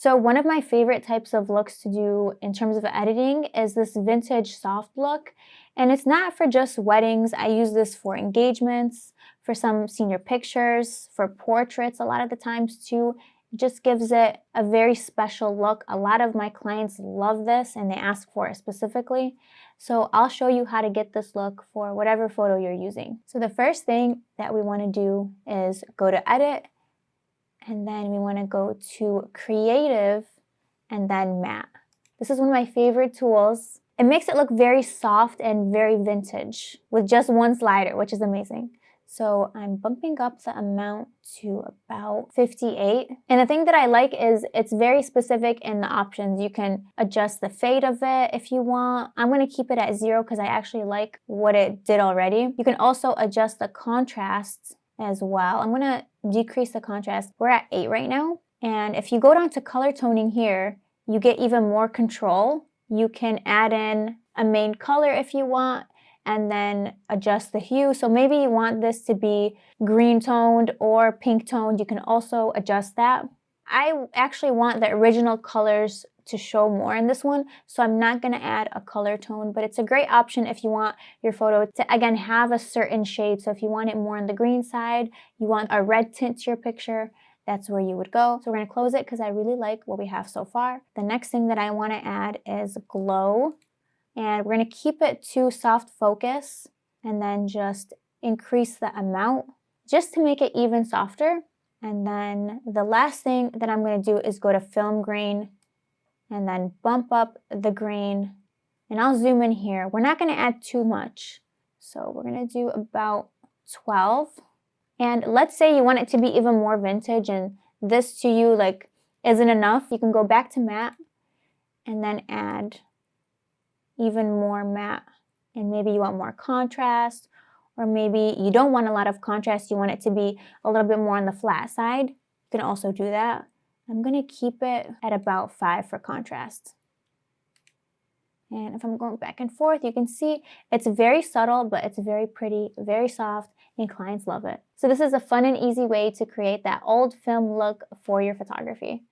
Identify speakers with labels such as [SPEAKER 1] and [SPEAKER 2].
[SPEAKER 1] So one of my favorite types of looks to do in terms of editing is this vintage soft look. And it's not for just weddings. I use this for engagements, for some senior pictures, for portraits a lot of the times too. It just gives it a very special look. A lot of my clients love this and they ask for it specifically. So I'll show you how to get this look for whatever photo you're using. So the first thing that we want to do is go to Edit, and then we want to go to Creative and then Matte. This is one of my favorite tools. It makes it look very soft and very vintage with just one slider, which is amazing. So I'm bumping up the amount to about 58. And the thing that I like is it's very specific in the options. You can adjust the fade of it if you want. I'm going to keep it at 0 because I actually like what it did already. You can also adjust the contrast as well. I'm going to decrease the contrast. We're at 8 right now. And if you go down to color toning here, you get even more control. You can add in a main color if you want, and then adjust the hue. So maybe you want this to be green toned or pink toned. You can also adjust that. I actually want the original colors to show more in this one, so I'm not going to add a color tone, but it's a great option if you want your photo to, again, have a certain shade. So if you want it more on the green side, you want a red tint to your picture, that's where you would go. So we're going to close it because I really like what we have so far. The next thing that I want to add is glow, and we're going to keep it to soft focus and then just increase the amount just to make it even softer. And then the last thing that I'm going to do is go to film grain and then bump up the grain. And I'll zoom in here. We're not going to add too much. So we're going to do about 12. And let's say you want it to be even more vintage and this to you like isn't enough. You can go back to matte and then add even more matte. And maybe you want more contrast, or maybe you don't want a lot of contrast. You want it to be a little bit more on the flat side. You can also do that. I'm going to keep it at about 5 for contrast. And if I'm going back and forth, you can see it's very subtle, but it's very pretty, very soft, and clients love it. So this is a fun and easy way to create that old film look for your photography.